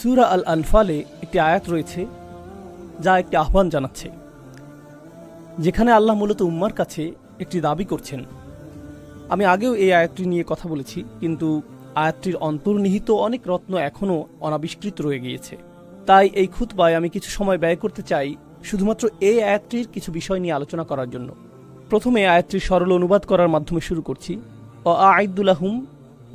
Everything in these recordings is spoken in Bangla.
সূরা আল আনফালে একটি আয়াত রয়েছে যা একটি আহ্বান জানাচ্ছে, যেখানে আল্লাহ মূলত উম্মার কাছে একটি দাবি করছেন। আমি আগেও এই আয়াতটি নিয়ে কথা বলেছি, কিন্তু আয়াতটির অন্তর্নিহিত অনেক রত্ন এখনও অনাবিষ্কৃত রয়ে গিয়েছে। তাই এই খুতবায় আমি কিছু সময় ব্যয় করতে চাই শুধুমাত্র এই আয়াতটির কিছু বিষয় নিয়ে আলোচনা করার জন্য। প্রথমে আয়াতটির সরল অনুবাদ করার মাধ্যমে শুরু করছি। আ'আইদ্দু লাহুম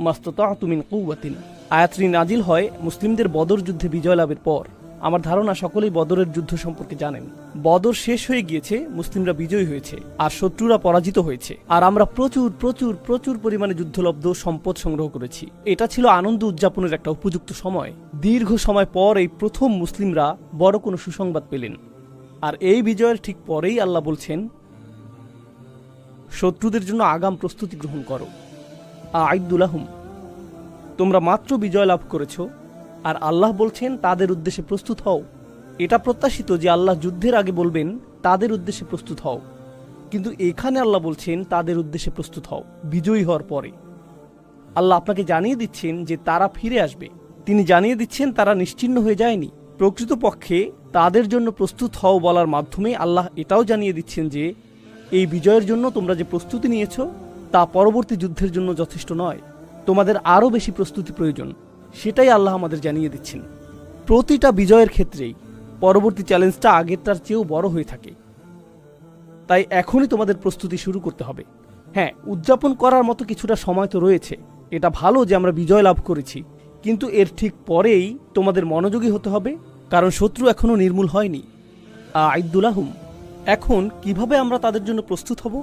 মাসতাতা'তু মিন কুওয়াতিন। আয়াতটি নাজিল হয় মুসলিমদের বদর যুদ্ধে বিজয় লাভের পর। আমার ধারণা সকলেই বদরের যুদ্ধ সম্পর্কে জানেন। বদর শেষ হয়ে গিয়েছে, মুসলিমরা বিজয়ী হয়েছে আর শত্রুরা পরাজিত হয়েছে, আর আমরা প্রচুর প্রচুর প্রচুর পরিমাণে যুদ্ধলব্ধ সম্পদ সংগ্রহ করেছি। এটা ছিল আনন্দ উদযাপনের একটা উপযুক্ত সময়। দীর্ঘ সময় পর এই প্রথম মুসলিমরা বড় কোনো সুসংবাদ পেলেন। আর এই বিজয়ের ঠিক পরেই আল্লাহ বলছেন, শত্রুদের জন্য আগাম প্রস্তুতি গ্রহণ করো। আ'আইদ্দু লাহুম, তোমরা মাত্র বিজয় লাভ করেছ, আর আল্লাহ বলছেন তাদের উদ্দেশ্যে প্রস্তুত হও। এটা প্রত্যাশিত যে আল্লাহ যুদ্ধের আগে বলবেন তাদের উদ্দেশ্যে প্রস্তুত হও, কিন্তু এখানে আল্লাহ বলছেন তাদের উদ্দেশ্যে প্রস্তুত হও বিজয়ী হওয়ার পরে। আল্লাহ আপনাকে জানিয়ে দিচ্ছেন যে তারা ফিরে আসবে। তিনি জানিয়ে দিচ্ছেন তারা নিশ্চিহ্ন হয়ে যায়নি। প্রকৃতপক্ষে তাদের জন্য প্রস্তুত হও বলার মাধ্যমে আল্লাহ এটাও জানিয়ে দিচ্ছেন যে এই বিজয়ের জন্য তোমরা যে প্রস্তুতি নিয়েছ তা পরবর্তী যুদ্ধের জন্য যথেষ্ট নয়, তোমাদের আরও বেশি প্রস্তুতি প্রয়োজন। সেটাই আল্লাহ আমাদের জানিয়ে দিচ্ছেন। প্রতিটা বিজয়ের ক্ষেত্রেই পরবর্তী চ্যালেঞ্জটা আগেরটার চেয়েও বড় হয়ে থাকে। তাই এখনই তোমাদের প্রস্তুতি শুরু করতে হবে। হ্যাঁ, উদযাপন করার মতো কিছুটা সময় তো রয়েছে। এটা ভালো যে আমরা বিজয় লাভ করেছি, কিন্তু এর ঠিক পরেই তোমাদের মনোযোগী হতে হবে, কারণ শত্রু এখনও নির্মূল হয়নি। আ'আইদ্দু লাহুম, এখন কিভাবে আমরা তাদের জন্য প্রস্তুত হব?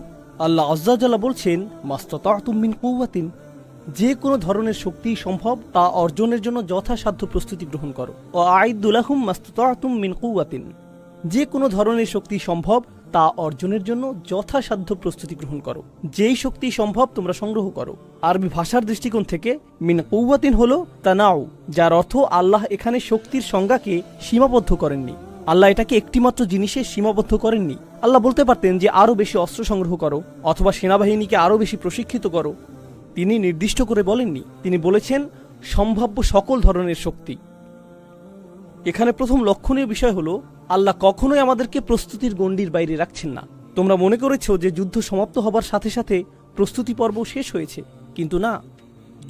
আল্লাহ আযজা ওয়া জাল্লা বলছেন, মাসতাতা'তুম মিন কুওয়াতিন, যে কোনো ধরনের শক্তি সম্ভব তা অর্জনের জন্য যথাসাধ্য প্রস্তুতি গ্রহণ করো। আ'আইদ্দু লাহুম মাসতাতা'তুম মিন কুওয়াতিন, যে কোনো ধরনের শক্তি সম্ভব তা অর্জনের জন্য যথাসাধ্য প্রস্তুতি গ্রহণ করো। যেই শক্তি সম্ভব তোমরা সংগ্রহ করো। আরবি ভাষার দৃষ্টিকোণ থেকে মিন কুওয়াতিন হলো তানাউ, যার অর্থ আল্লাহ এখানে শক্তির সংজ্ঞাকে সীমাবদ্ধ করেননি। আল্লাহ এটাকে একটিমাত্র জিনিসে সীমাবদ্ধ করেননি। আল্লাহ বলতে পারতেন যে আরও বেশি অস্ত্র সংগ্রহ করো অথবা সেনাবাহিনীকে আরও বেশি প্রশিক্ষিত করো। তিনি নির্দিষ্ট করে বলেননি। তিনি বলেছেন সম্ভাব্য সকল ধরনের শক্তি। এখানে প্রথম লক্ষণীয় বিষয় হলো আল্লাহ কখনোই আমাদেরকে প্রস্তুতির গণ্ডির বাইরে রাখছেন না। তোমরা মনে করেছো যে যুদ্ধ সমাপ্ত হবার সাথে সাথে প্রস্তুতি পর্ব শেষ হয়েছে, কিন্তু না,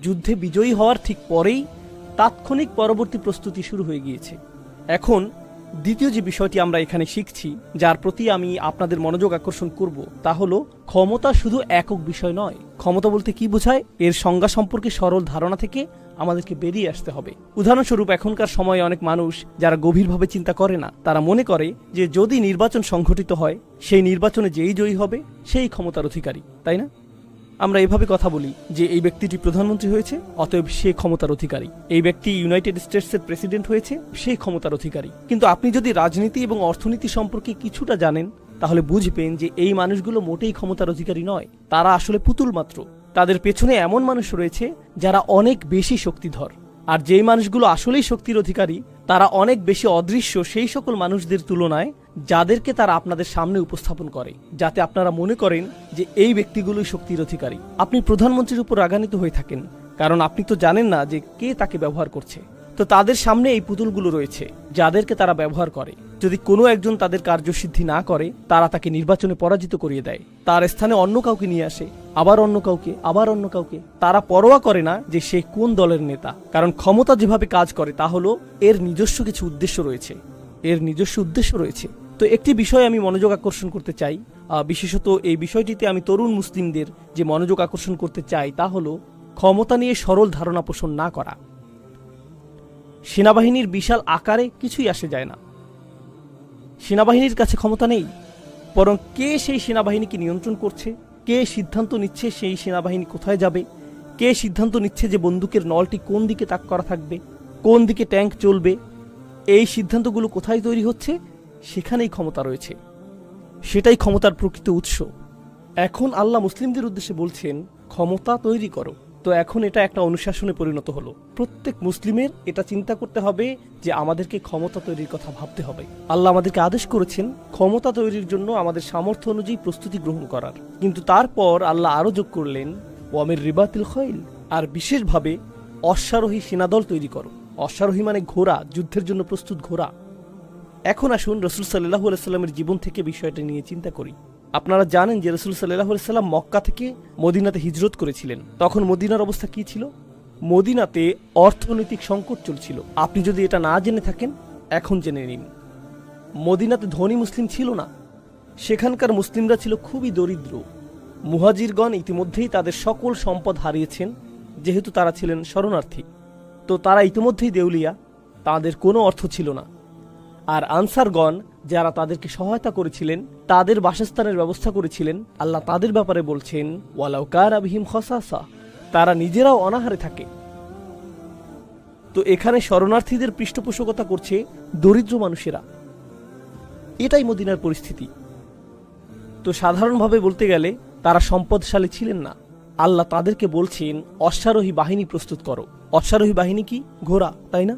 যুদ্ধে বিজয়ী হওয়ার ঠিক পরেই তাৎক্ষণিক পরবর্তী প্রস্তুতি শুরু হয়ে গিয়েছে। এখন দ্বিতীয় যে বিষয়টি আমরা এখানে শিখছি, যার প্রতি আমি আপনাদের মনোযোগ আকর্ষণ করব, তা হলো ক্ষমতা শুধু একক বিষয় নয়। ক্ষমতা বলতে কি বোঝায়, এর সংজ্ঞা সম্পর্কে সরল ধারণা থেকে আমাদেরকে বেরিয়ে আসতে হবে। উদাহরণস্বরূপ, এখনকার সময়ে অনেক মানুষ যারা গভীরভাবে চিন্তা করে না, তারা মনে করে যে যদি নির্বাচন সংঘটিত হয়, সেই নির্বাচনে যেই জয়ী হবে সেই ক্ষমতার অধিকারী, তাই না? আমরা এভাবে কথা বলি যে এই ব্যক্তিটি প্রধানমন্ত্রী হয়েছে, অতএব সে ক্ষমতার অধিকারী। এই ব্যক্তি ইউনাইটেড স্টেটসের প্রেসিডেন্ট হয়েছে, সেই ক্ষমতার অধিকারী। কিন্তু আপনি যদি রাজনীতি এবং অর্থনীতি সম্পর্কে কিছুটা জানেন, তাহলে বুঝবেন যে এই মানুষগুলো মোটেই ক্ষমতার অধিকারী নয়। তারা আসলে পুতুল মাত্র। তাদের পেছনে এমন মানুষ রয়েছে যারা অনেক বেশি শক্তিধর। আর যেই মানুষগুলো আসলেই শক্তির অধিকারী, তারা অনেক বেশি অদৃশ্য সেই সকল মানুষদের তুলনায়, যাদেরকে তারা আপনাদের সামনে উপস্থাপন করে, যাতে আপনারা মনে করেন যে এই ব্যক্তিগুলোই শক্তির অধিকারী। আপনি প্রধানমন্ত্রীর উপর রাগান্বিত হয়ে থাকেন, কারণ আপনি তো জানেন না যে কে তাকে ব্যবহার করছে। তো তাদের সামনে এই পুতুলগুলো রয়েছে যাদেরকে তারা ব্যবহার করে। যদি কোনো একজন তাদের কার্যসিদ্ধি না করে, তারা তাকে নির্বাচনে পরাজিত করিয়ে দেয়, তার স্থানে অন্য কাউকে নিয়ে আসে, আবার অন্য কাউকে, আবার অন্য কাউকে। তারা পরোয়া করে না যে সে কোন দলের নেতা, কারণ ক্ষমতা যেভাবে কাজ করে তা হলো এর নিজস্ব কিছু উদ্দেশ্য রয়েছে। তো একটি বিষয় আমি মনোযোগ আকর্ষণ করতে চাই, বিশেষত এই বিষয়টিতে আমি তরুণ মুসলিমদের যে মনোযোগ আকর্ষণ করতে চাই, তা হলো ক্ষমতা নিয়ে সরল ধারণা পোষণ না করা। সেনাবাহিনীর বিশাল আকারে কিছুই আসে যায় না। সেনাবাহিনীর কাছে ক্ষমতা নেই, বরং কে সেই সেনাবাহিনীকে নিয়ন্ত্রণ করছে, কে সিদ্ধান্ত নিচ্ছে সেই সেনাবাহিনী কোথায় যাবে, কে সিদ্ধান্ত নিচ্ছে যে বন্দুকের নলটি কোন দিকে তাক করা থাকবে, কোন দিকে ট্যাঙ্ক চলবে, এই সিদ্ধান্তগুলো কোথায় তৈরি হচ্ছে, সেখানেই ক্ষমতা রয়েছে। সেটাই ক্ষমতার প্রকৃত উৎস। এখন আল্লাহ মুসলিমদের উদ্দেশ্যে বলছেন, ক্ষমতা তৈরি করো। তো এখন এটা একটা অনুশাসনে পরিণত হলো। প্রত্যেক মুসলিমের এটা চিন্তা করতে হবে যে আমাদেরকে ক্ষমতা তৈরির কথা ভাবতে হবে। আল্লাহ আমাদেরকে আদেশ করেছেন ক্ষমতা তৈরির জন্য আমাদের সামর্থ্য অনুযায়ী প্রস্তুতি গ্রহণ করার, কিন্তু তারপর আল্লাহ আরো যোগ করলেন, ওয়ামির রিবাতিল খাইল, আর বিশেষভাবে অশ্বারোহী সেনাদল তৈরি করো। অশ্বারোহী মানে ঘোড়া, যুদ্ধের জন্য প্রস্তুত ঘোড়া। এখন আসুন রাসূল সাল্লাল্লাহু আলাইহি সাল্লামের জীবন থেকে বিষয়টা নিয়ে চিন্তা করি। আপনারা জানেন যে রাসূল সাল্লাল্লাহু আলাইহি সাল্লাম মক্কা থেকে মদিনাতে হিজরত করেছিলেন। তখন মদিনার অবস্থা কি ছিল? মদিনাতে অর্থনৈতিক সংকট চলছিল। আপনি যদি এটা না জেনে থাকেন, এখন জেনে নিন। মদিনাতে ধনী মুসলিম ছিল না, সেখানকার মুসলিমরা ছিল খুবই দরিদ্র। মুহাজিরগণ ইতিমধ্যেই তাদের সকল সম্পদ হারিয়েছেন, যেহেতু তারা ছিলেন শরণার্থী। তো তারা ইতিমধ্যেই দেউলিয়া, তাদের কোনো অর্থ ছিল না। আর আনসারগণ যারা তাদেরকে সহায়তা করেছিলেন, তাদের বাসস্থানের ব্যবস্থা করেছিলেন, আল্লাহ তাদের ব্যাপারে বলছেন ওয়ালাউ কানা বিহিম খাসাসা, তারা নিজেরাও অনাহারে থাকে। তো এখানে শরণার্থীদের পৃষ্ঠপোষকতা করছে দরিদ্র মানুষেরা। এটাই মদিনার পরিস্থিতি। তো সাধারণভাবে বলতে গেলে তারা সম্পদশালী ছিলেন না। আল্লাহ তাদেরকে বলছেন অশ্বারোহী বাহিনী প্রস্তুত করো। অশ্বারোহী বাহিনী কি? ঘোড়া, তাই না?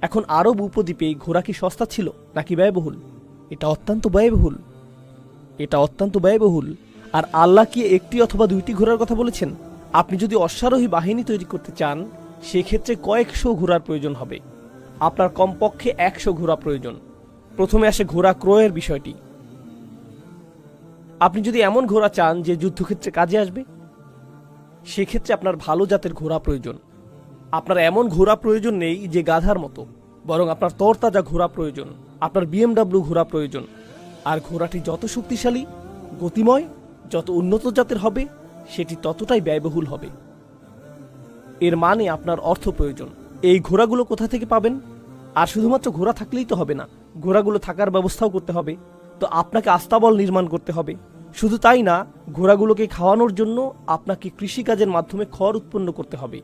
এখন আরব উপদ্বীপে ঘোড়া কি সস্তা ছিল নাকি ব্যয়বহুল? এটা অত্যন্ত ব্যয়বহুল। এটা অত্যন্ত ব্যয়বহুল। আর আল্লাহ কি একটি অথবা দুইটি ঘোড়ার কথা বলেছেন? আপনি যদি অশ্বারোহী বাহিনী তৈরি করতে চান, সেক্ষেত্রে কয়েকশো ঘোড়ার প্রয়োজন হবে। আপনার কমপক্ষে 100 ঘোড়া প্রয়োজন। প্রথমে আসে ঘোড়া ক্রয়ের বিষয়টি। আপনি যদি এমন ঘোড়া চান যে যুদ্ধক্ষেত্রে কাজে আসবে, সেক্ষেত্রে আপনার ভালো জাতের ঘোড়া প্রয়োজন। আপনার এমন ঘোড়া প্রয়োজন নেই যে গাধার মতো, বরং আপনার তরতাজা ঘোড়া প্রয়োজন। আপনার BMW ঘোড়া প্রয়োজন। আর ঘোড়াটি যত শক্তিশালী, গতিময়, যত উন্নত জাতের হবে, সেটি ততটাই ব্যয়বহুল হবে। এর মানে আপনার অর্থ প্রয়োজন। এই ঘোড়াগুলো কোথা থেকে পাবেন? আর শুধুমাত্র ঘোড়া থাকলেই তো হবে না, ঘোড়াগুলো থাকার ব্যবস্থাও করতে হবে। তো আপনাকে আস্তাবল নির্মাণ করতে হবে। শুধু তাই না, ঘোড়াগুলোকে খাওয়ানোর জন্য আপনাকে কৃষিকাজের মাধ্যমে খড় উৎপন্ন করতে হবে।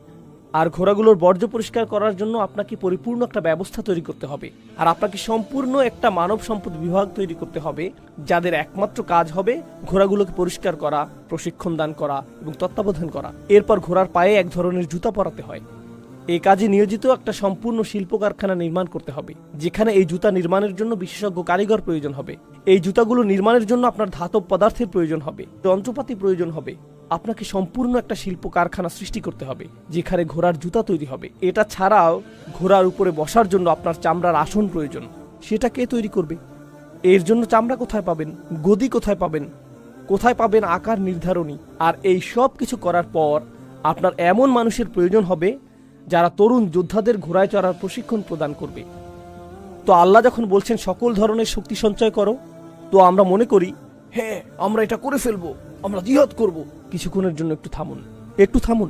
আর ঘোড়াগুলোর বর্জ্য পরিষ্কার করার জন্য আপনাকে পরিপূর্ণ একটা ব্যবস্থা তৈরি করতে হবে। আর আপনাকে সম্পূর্ণ একটা মানব সম্পদ বিভাগ তৈরি করতে হবে, যাদের একমাত্র কাজ হবে ঘোড়াগুলোকে পরিষ্কার করা, প্রশিক্ষণ দান করা এবং তত্ত্বাবধান করা। এরপর ঘোড়ার পায়ে এক ধরনের জুতা পরাতে হয়। এই কাজে নিয়োজিত একটা সম্পূর্ণ শিল্প কারখানা নির্মাণ করতে হবে, যেখানে এই জুতা নির্মাণের জন্য বিশেষজ্ঞ কারিগর প্রয়োজন হবে। এই জুতাগুলো নির্মাণের জন্য আপনার ধাতব পদার্থের প্রয়োজন হবে, যন্ত্রপাতি প্রয়োজন হবে। আপনাকে সম্পূর্ণ একটা শিল্প কারখানা সৃষ্টি করতে হবে, যেখানে ঘোড়ার জুতা তৈরি হবে। এটা ছাড়াও ঘোড়ার উপরে বসার জন্য আপনার চামড়ার আসন প্রয়োজন। সেটা কে তৈরি করবে? এর জন্য চামড়া কোথায় পাবেন? গদি কোথায় পাবেন? কোথায় পাবেন আকার নির্ধারণী? আর এই সব কিছু করার পর আপনার এমন মানুষের প্রয়োজন হবে যারা তরুণ যোদ্ধাদের ঘোড়ায় চড়ার প্রশিক্ষণ প্রদান করবে। তো আল্লাহ যখন বলছেন সকল ধরনের শক্তি সঞ্চয় করো, তো আমরা মনে করি হ্যাঁ আমরা এটা করে ফেলবো, আমরা জিহাদ করব। কিছুক্ষণের জন্য একটু থামুন, একটু থামুন।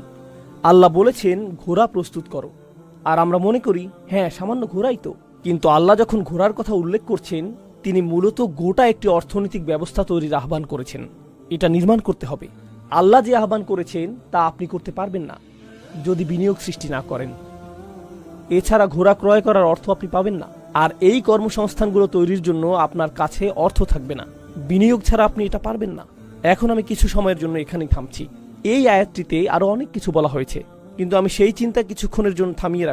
আল্লাহ বলেছেন ঘোড়া প্রস্তুত করো, আর আমরা মনে করি হ্যাঁ সামান্য ঘোড়াই তো। কিন্তু আল্লাহ যখন ঘোড়ার কথা উল্লেখ করছেন, তিনি মূলত গোটা একটি অর্থনৈতিক ব্যবস্থা তৈরির আহ্বান করেছেন। এটা নির্মাণ করতে হবে। আল্লাহ যে আহ্বান করেছেন তা আপনি করতে পারবেন না যদি বিনিয়োগ সৃষ্টি না করেন। এছাড়া ঘোড়া ক্রয় করার অর্থ আপনি পাবেন না। আর এই কর্মসংস্থানগুলো তৈরির জন্য আপনার কাছে অর্থ থাকবে না। বিনিয়োগ ছাড়া আপনি এটা পারবেন না। এখন আমি কিছু সময়ের জন্য এখানেই থামছি। এই আয়াতটিতে আরো অনেক কিছু বলা হয়েছে, কিন্তু আমি সেই চিন্তা কিছুক্ষণের জন্য থামিয়ে